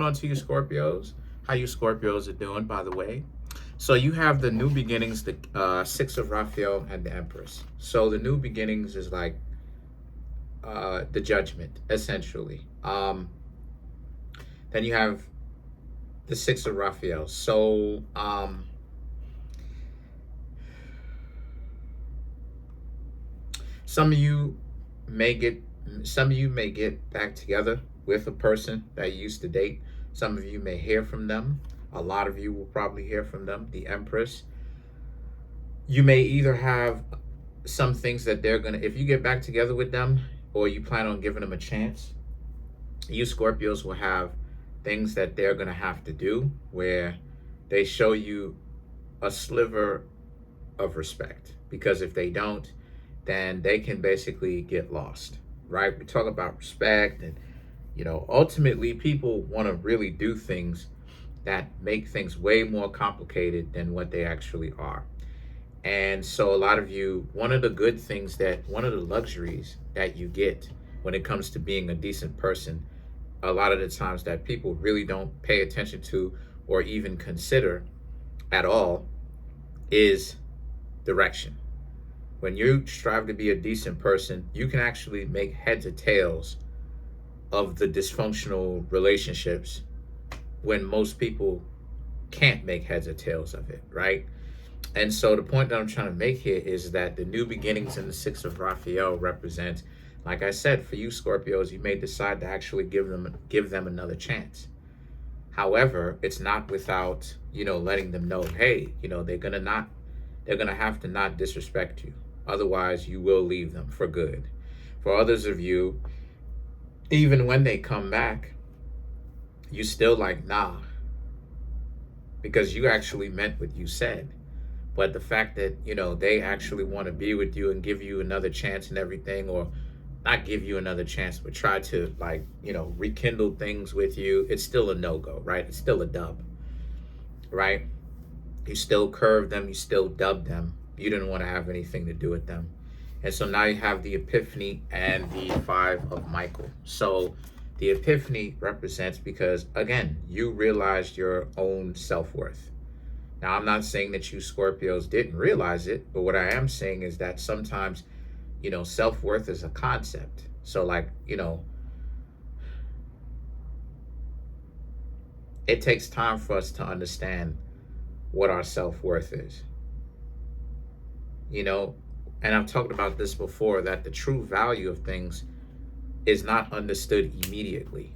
On to you Scorpios. How you Scorpios are doing, by the way. So you have the new beginnings, the Six of Raphael and the Empress. So the new beginnings is like the judgment, essentially. Then you have the Six of Raphael. So some of you may get back together with a person that you used to date. Some of you may hear from them. A lot of you will probably hear from them. The Empress. You may either have some things that they're gonna, if you get back together with them, or you plan on giving them a chance, you Scorpios will have things that they're gonna have to do where they show you a sliver of respect. Because if they don't, then they can basically get lost, right? We talk about respect, and ultimately people want to really do things that make things way more complicated than what they actually are. And so a lot of you, one of the luxuries that you get when it comes to being a decent person, a lot of the times that people really don't pay attention to or even consider at all, is direction. When you strive to be a decent person, you can actually make heads or tails of the dysfunctional relationships when most people can't make heads or tails of it, right? And so the point that I'm trying to make here is that the new beginnings in the Six of Raphael represent, like I said, for you Scorpios, you may decide to actually give them another chance. However, it's not without, letting them know, hey, they're gonna have to not disrespect you. Otherwise, you will leave them for good. For others of you, even when they come back, you still like, nah, because you actually meant what you said. But the fact that, they actually want to be with you and give you another chance and everything, or not give you another chance, but try to rekindle things with you, it's still a no-go, right? It's still a dub, right? You still curved them, you still dubbed them. You didn't want to have anything to do with them. And so now you have the Epiphany and the Five of Michael. So the Epiphany represents, because again, you realized your own self-worth. Now, I'm not saying that you Scorpios didn't realize it, but what I am saying is that sometimes, self-worth is a concept. So it takes time for us to understand what our self-worth is. And I've talked about this before, that the true value of things is not understood immediately.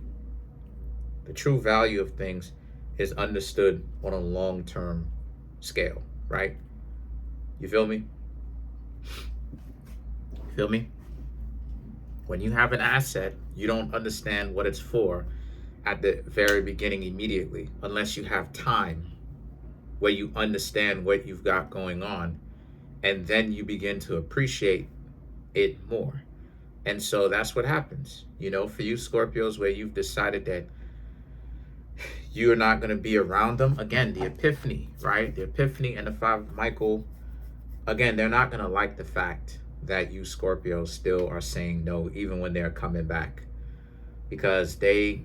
The true value of things is understood on a long-term scale, right? You feel me? Feel me? When you have an asset, you don't understand what it's for at the very beginning immediately, unless you have time where you understand what you've got going on, and then you begin to appreciate it more. And so that's what happens, for you Scorpios, where you've decided that you're not going to be around them. Again, the Epiphany, right? The Epiphany and the Five of Michael, again, they're not going to like the fact that you Scorpios still are saying no, even when they're coming back, because they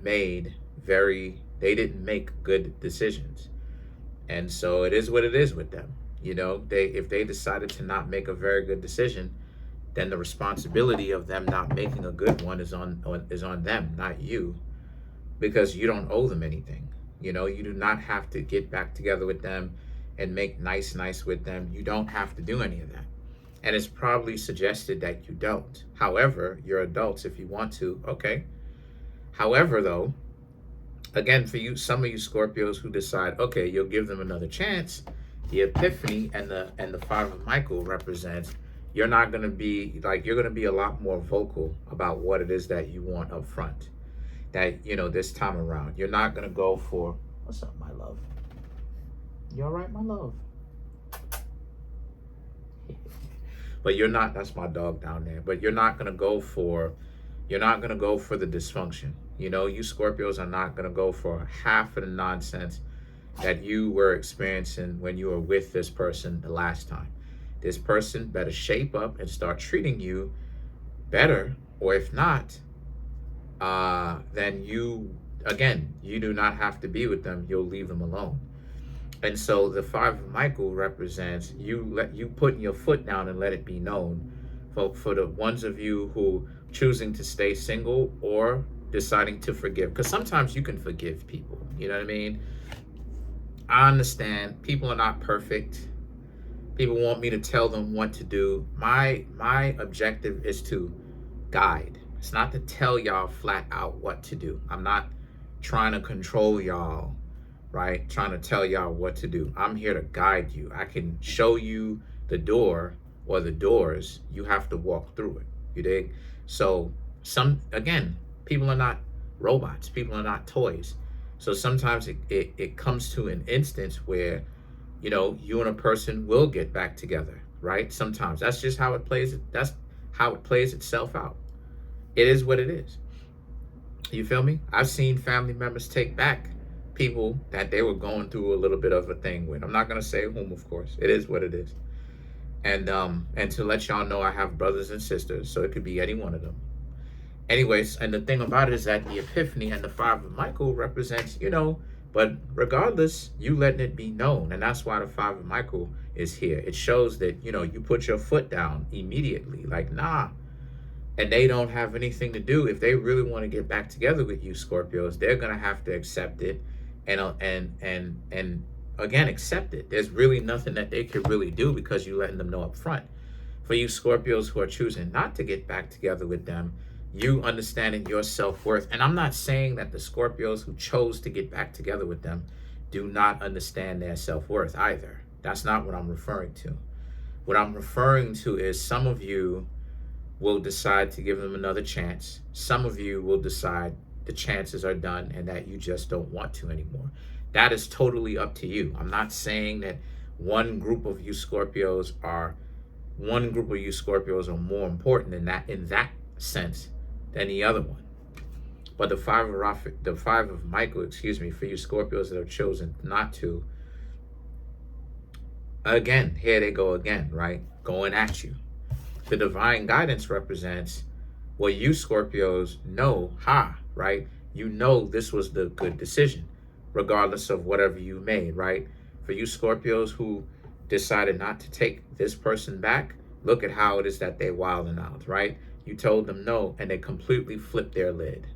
didn't make good decisions. And so it is what it is with them. If they decided to not make a very good decision, then the responsibility of them not making a good one is on them, not you, because you don't owe them anything. You do not have to get back together with them and make nice with them. You don't have to do any of that. And it's probably suggested that you don't. However, you're adults. If you want to, okay. However, though, again, for you, some of you Scorpios who decide, okay, you'll give them another chance, the Epiphany and the Five of Michael represents, you're not going to be you're going to be a lot more vocal about what it is that you want up front. That, this time around, you're not going to go for, what's up, my love? You all right, my love? But you're not, that's my dog down there, but you're not going to go for the dysfunction. You Scorpios are not going to go for half of the nonsense that you were experiencing when you were with this person the last time. This person better shape up and start treating you better, or if not, then you again, you do not have to be with them. You'll leave them alone. And so the five of Michael represents you putting your foot down and let it be known for the ones of you who choosing to stay single or deciding to forgive. Because sometimes you can forgive people. You know what I mean? I understand people are not perfect. People want me to tell them what to do. My objective is to guide. It's not to tell y'all flat out what to do. I'm not trying to control y'all, right? Trying to tell y'all what to do. I'm here to guide you. I can show you the door or the doors. You have to walk through it. You dig? So again, people are not robots. People are not toys. So sometimes it comes to an instance where, you and a person will get back together, right? Sometimes that's just how it plays. That's how it plays itself out. It is what it is. You feel me? I've seen family members take back people that they were going through a little bit of a thing with. I'm not going to say whom, of course. It is what it is. And to let y'all know, I have brothers and sisters, so it could be any one of them. Anyways, and the thing about it is that the Epiphany and the five of Michael represents, but regardless, you letting it be known. And that's why the five of Michael is here. It shows that, you put your foot down immediately, like, nah. And they don't have anything to do. If they really want to get back together with you, Scorpios, they're going to have to accept it and again, accept it. There's really nothing that they could really do because you're letting them know up front. For you Scorpios who are choosing not to get back together with them, you understanding your self-worth. And I'm not saying that the Scorpios who chose to get back together with them do not understand their self-worth either. That's not what I'm referring to. What I'm referring to is some of you will decide to give them another chance. Some of you will decide the chances are done and that you just don't want to anymore. That is totally up to you. I'm not saying that one group of you Scorpios are more important than that in that sense than the other one. But the five of Michael, for you Scorpios that have chosen not to, again, here they go again, right? Going at you. The divine guidance represents what you Scorpios know, right? You know this was the good decision, regardless of whatever you made, right? For you Scorpios who decided not to take this person back, look at how it is that they wilding out, right? You told them no, and they completely flipped their lid.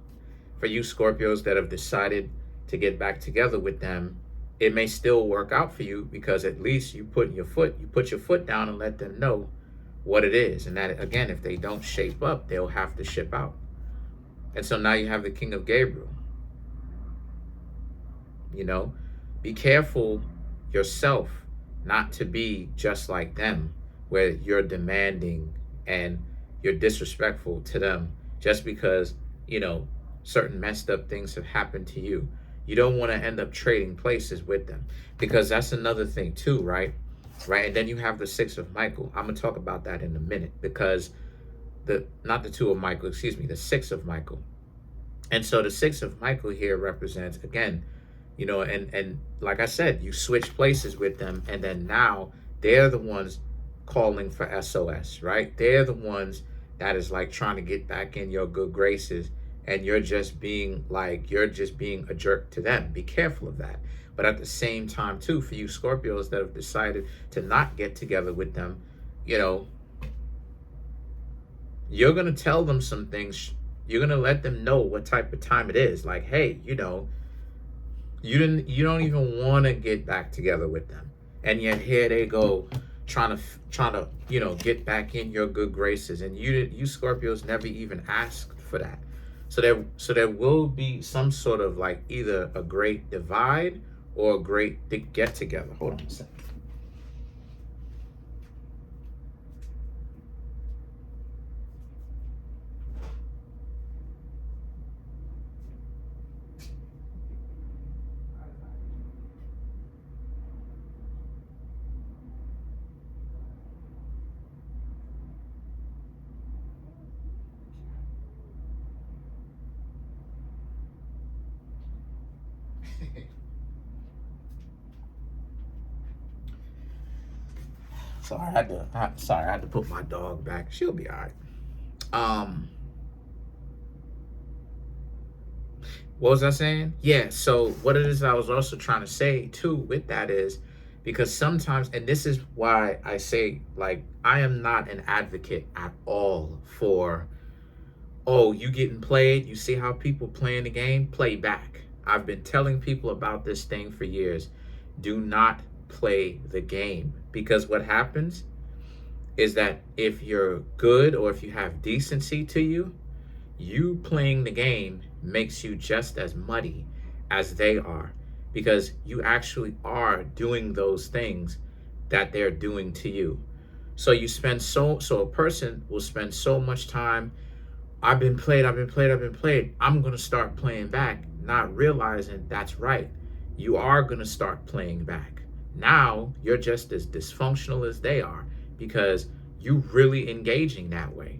For you Scorpios that have decided to get back together with them, it may still work out for you because at least you put your foot down and let them know what it is. And that, again, if they don't shape up, they'll have to ship out. And so now you have the King of Gabriel. Be careful yourself not to be just like them, where you're demanding and you're disrespectful to them just because, certain messed up things have happened to you. You don't want to end up trading places with them, because that's another thing too, right? And then you have the Six of Michael. I'm going to talk about that in a minute, because the Six of Michael. And so the Six of Michael here represents, again, and like I said, you switch places with them, and then now they're the ones calling for SOS, right? They're the ones that is like trying to get back in your good graces, and you're just being a jerk to them. Be careful of that. But at the same time, too, for you Scorpios that have decided to not get together with them, you're going to tell them some things. You're going to let them know what type of time it is. Like, hey, you don't even want to get back together with them. And yet here they go trying to get back in your good graces. And you Scorpios never even asked for that. So there will be some sort of like either a great divide or a great get together. Hold on a second. Sorry, I had to put my dog back. She'll be all right. What was I saying? Yeah, so what it is I was also trying to say too with that is because sometimes, and this is why I say, like, I am not an advocate at all for, oh, you getting played, you see how people playing the game, play back. I've been telling people about this thing for years. Do not play the game, because what happens is that if you're good or if you have decency to you, you playing the game makes you just as muddy as they are, because you actually are doing those things that they're doing to you. So you spend so a person will spend so much time, I've been played, I've been played, I've been played, I'm going to start playing back, not realizing that's right. You are going to start playing back. Now you're just as dysfunctional as they are, because you really engaging that way.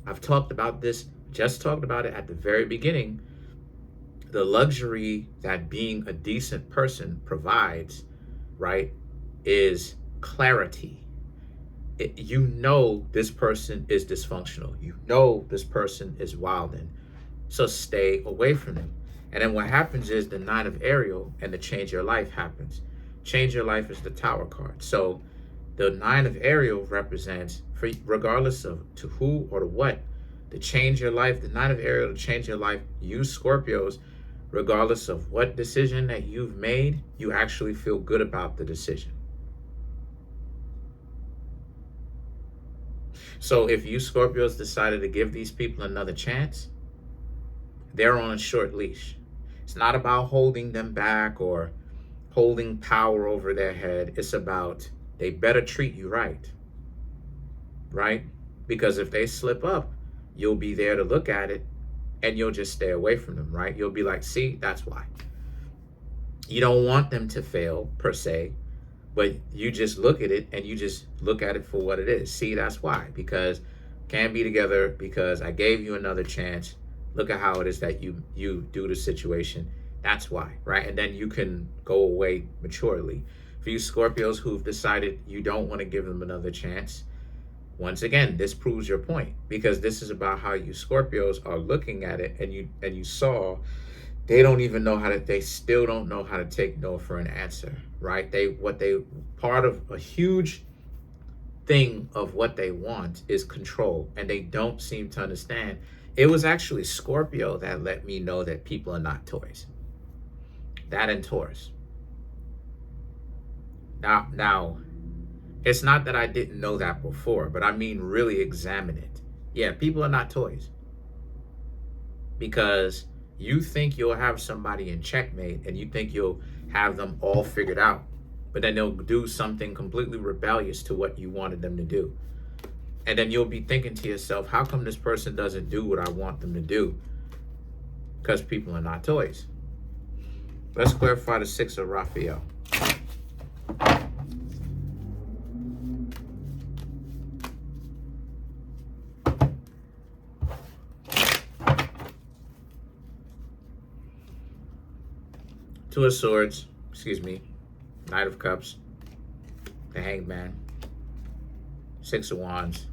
I've talked about this, just talked about it at the very beginning. The luxury that being a decent person provides, right, is clarity. You know this person is dysfunctional. You know this person is wilding. So stay away from them. And then what happens is the Nine of Ariel and the Change Your Life happens. Change Your Life is the Tower card. So the Nine of Ariel represents, for regardless of to who or to what, to change your life, the Nine of Ariel to change your life, you Scorpios, regardless of what decision that you've made, you actually feel good about the decision. So if you Scorpios decided to give these people another chance, they're on a short leash. It's not about holding them back or holding power over their head. It's about they better treat you right. Right? Because if they slip up, you'll be there to look at it and you'll just stay away from them, right? You'll be like, see, that's why. You don't want them to fail per se, but you just look at it and you just look at it for what it is. See, that's why. Because can't be together, because I gave you another chance. Look at how it is that you do the situation. That's why, right? And then you can go away maturely. For you Scorpios who've decided you don't want to give them another chance, once again, this proves your point, because this is about how you Scorpios are looking at it, and you saw they still don't know how to take no for an answer, right? Part of a huge thing of what they want is control, and they don't seem to understand. It was actually Scorpio that let me know that people are not toys. That and Taurus. Now, it's not that I didn't know that before, but I mean really examine it. Yeah, people are not toys. Because you think you'll have somebody in checkmate and you think you'll have them all figured out, but then they'll do something completely rebellious to what you wanted them to do. And then you'll be thinking to yourself, how come this person doesn't do what I want them to do? Because people are not toys. Let's clarify the Six of Raphael. Two of Swords, Knight of Cups, the Hanged Man, Six of Wands,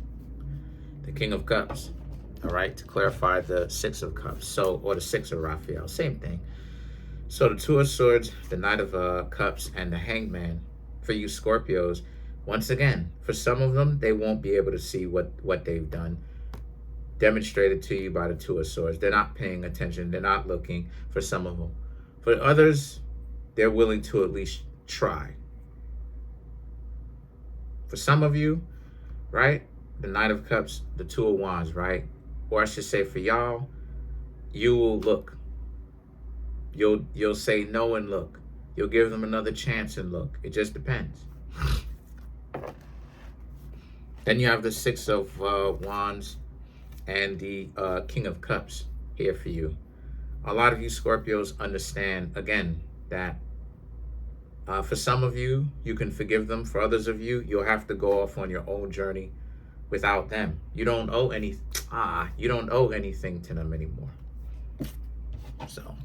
the King of Cups. All right, to clarify the Six of Cups, or the Six of Raphael, same thing. So the Two of Swords, the Knight of Cups, and the Hanged Man, for you Scorpios, once again, for some of them, they won't be able to see what they've done demonstrated to you by the Two of Swords. They're not paying attention. They're not looking. For some of them. For others, they're willing to at least try. For some of you, right, the Knight of Cups, the Two of Wands, right? Or I should say for y'all, you will look. You'll say no and look. You'll give them another chance and look. It just depends. Then you have the Six of Wands and the King of Cups here for you. A lot of you Scorpios understand, again, that for some of you, you can forgive them. For others of you, you'll have to go off on your own journey without them. You don't owe anything to them anymore. So,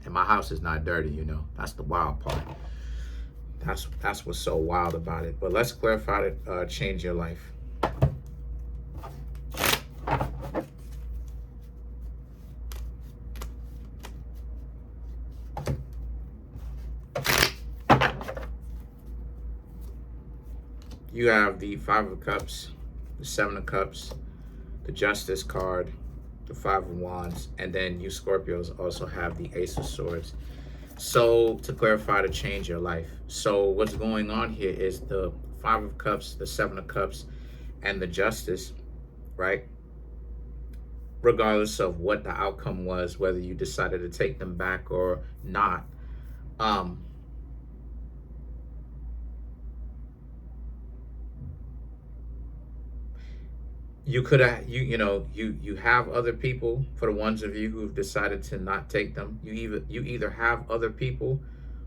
and my house is not dirty, you know. That's the wild part. That's what's so wild about it. But let's clarify it. Change your life. you have the Five of Cups, the Seven of Cups, the Justice card, the Five of Wands, and then you Scorpios also have the Ace of Swords. So to clarify, to change your life. So what's going on here is the Five of Cups, the Seven of Cups, and the Justice, right? Regardless of what the outcome was, whether you decided to take them back or not, you could have you have other people. For the ones of you who've decided to not take them, you either have other people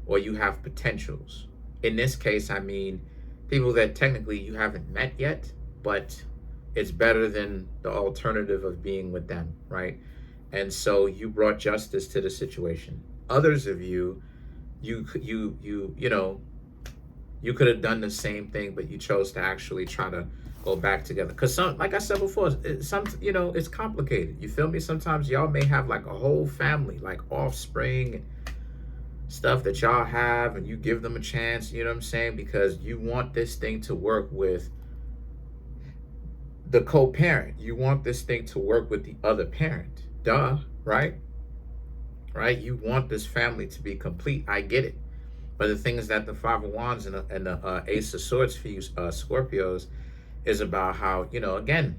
or you have potentials. In this case, I mean people that technically you haven't met yet, but it's better than the alternative of being with them, right? And so you brought justice to the situation. Others of you, you know, you could have done the same thing, but you chose to actually try to go back together. Because some, like I said before, it's complicated. You feel me? Sometimes y'all may have like a whole family, like offspring and stuff that y'all have, and you give them a chance, you know what I'm saying? Because you want this thing to work with the co-parent. You want this thing to work with the other parent. Duh, right? Right? You want this family to be complete. I get it. But the thing is that the Five of Wands and the Ace of Swords for you Scorpios is about how, again,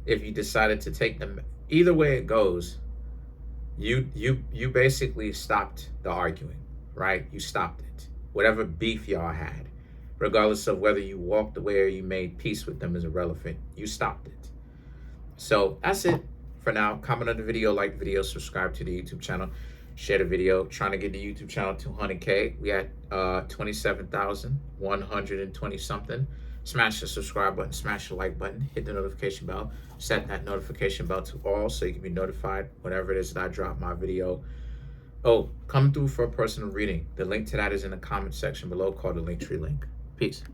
if you decided to take them, either way it goes, you basically stopped the arguing, right? You stopped it. Whatever beef y'all had, regardless of whether you walked away or you made peace with them, is irrelevant. You stopped it. So that's it for now. Comment on the video, like the video, subscribe to the YouTube channel, share the video. Trying to get the YouTube channel to 100K. We at 27,120 something. Smash the subscribe button, smash the like button, hit the notification bell, set that notification bell to all so you can be notified whenever it is that I drop my video. Oh, come through for a personal reading. The link to that is in the comment section below, called the Linktree link. Peace.